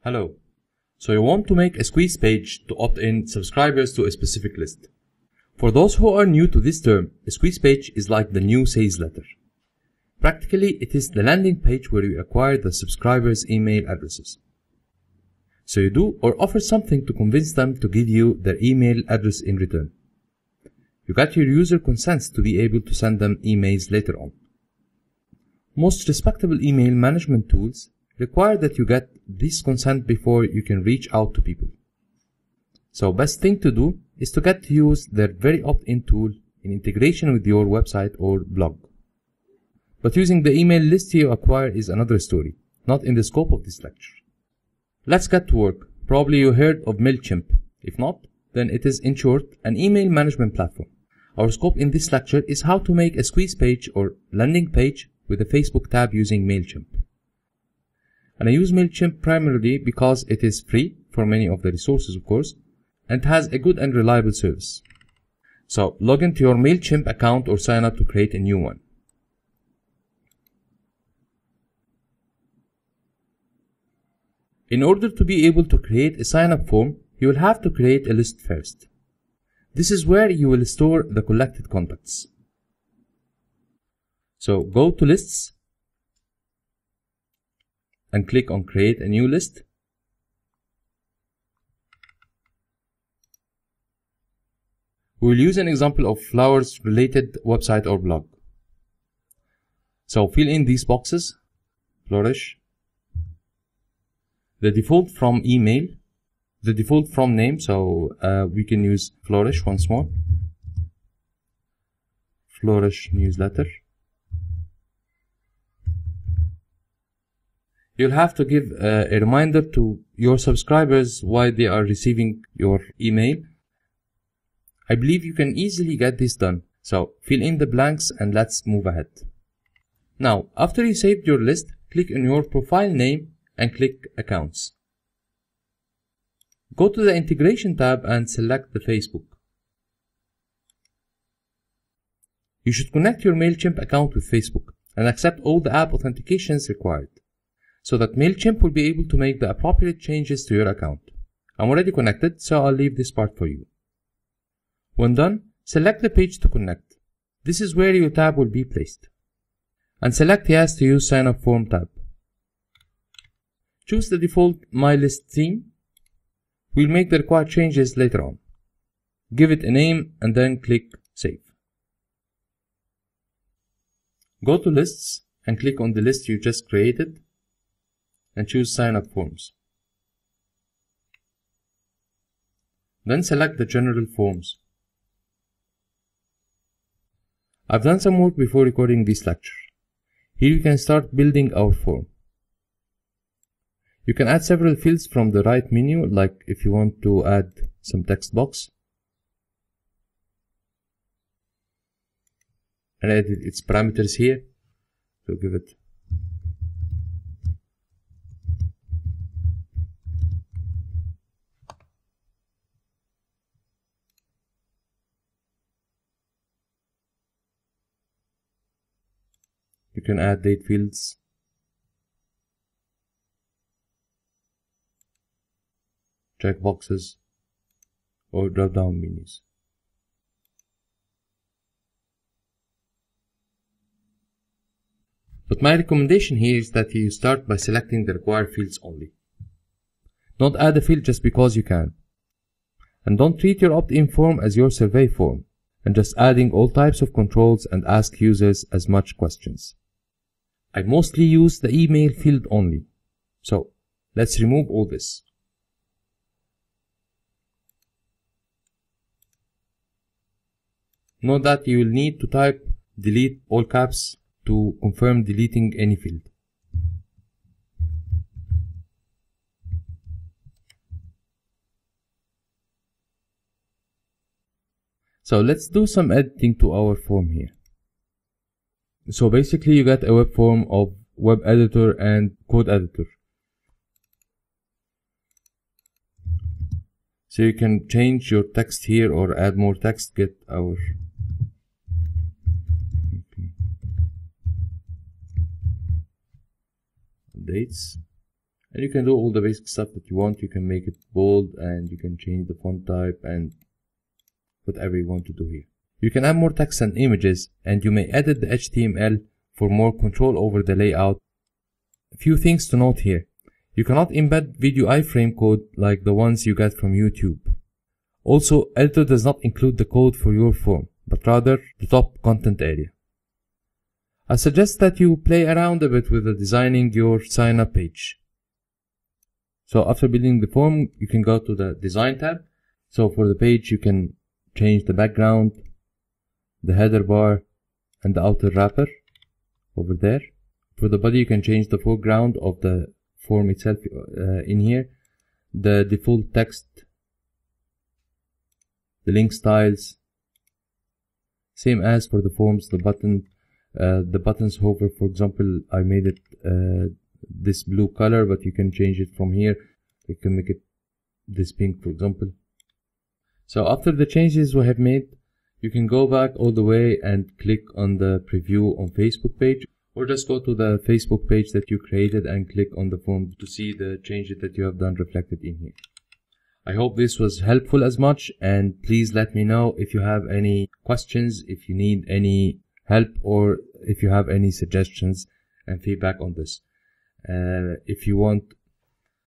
Hello. So you want to make a squeeze page to opt in subscribers to a specific list. For those who are new to this term, a squeeze page is like the new sales letter. Practically, it is the landing page where you acquire the subscribers' email addresses. So you do or offer something to convince them to give you their email address in return. You get your user consents to be able to send them emails later on. Most respectable email management tools require that you get this consent before you can reach out to people. So best thing to do is to get to use their very opt-in tool in integration with your website or blog. But using the email list you acquire is another story, not in the scope of this lecture. Let's get to work. Probably you heard of MailChimp. If not, then it is in short an email management platform. Our scope in this lecture is how to make a squeeze page or landing page with a Facebook tab using MailChimp. And I use MailChimp primarily because it is free for many of the resources, of course, and has a good and reliable service. So log into your MailChimp account or sign up to create a new one. In order to be able to create a sign-up form, you will have to create a list first. This is where you will store the collected contacts. So go to Lists and click on Create a new list. We will use an example of flowers related website or blog. So fill in these boxes, flourish, the default from email, the default from name, so we can use flourish once more, flourish newsletter. You'll have to give a reminder to your subscribers why they are receiving your email. I believe you can easily get this done. So fill in the blanks and let's move ahead. Now, after you saved your list, click on your profile name and click Accounts. Go to the Integration tab and select the Facebook. You should connect your MailChimp account with Facebook and accept all the app authentications required, so that MailChimp will be able to make the appropriate changes to your account. I'm already connected, so I'll leave this part for you. When done, select the page to connect. This is where your tab will be placed. And select Yes to use Sign Up Form tab. Choose the default My List theme. We'll make the required changes later on. Give it a name and then click Save. Go to Lists and click on the list you just created and choose Sign Up Forms. Then select the General Forms. I've done some work before recording this lecture. Here you can start building our form. You can add several fields from the right menu, like if you want to add some text box and edit its parameters here. So give it you can add date fields, checkboxes, or drop-down menus. But my recommendation here is that you start by selecting the required fields only. Don't add a field just because you can. And don't treat your opt-in form as your survey form, and just adding all types of controls and ask users as much questions. I mostly use the email field only. So let's remove all this. Note that you will need to type delete all caps to confirm deleting any field. So let's do some editing to our form here. So basically you get a web form of web editor and code editor. So you can change your text here or add more text, get our dates, And you can do all the basic stuff that you want. You can make it bold, and you can change the font type and whatever you want to do here. You can add more text and images, and you may edit the HTML for more control over the layout. A few things to note here. You cannot embed video iframe code like the ones you get from YouTube. Also, editor does not include the code for your form, but rather the top content area. I suggest that you play around a bit with designing your sign up page. So after building the form, you can go to the design tab. So for the page, you can change the background, the header bar, and the outer wrapper over there. For the body, you can change the foreground of the form itself in here, the default text, the link styles, same as for the forms, the buttons hover. For example, I made it this blue color, but you can change it from here. You can make it this pink, for example. So after the changes we have made, you can go back all the way and click on the preview on Facebook page, or just go to the Facebook page that you created and click on the form to see the changes that you have done reflected in here. I hope this was helpful as much, and please let me know if you have any questions, if you need any help, or if you have any suggestions and feedback on this. If you want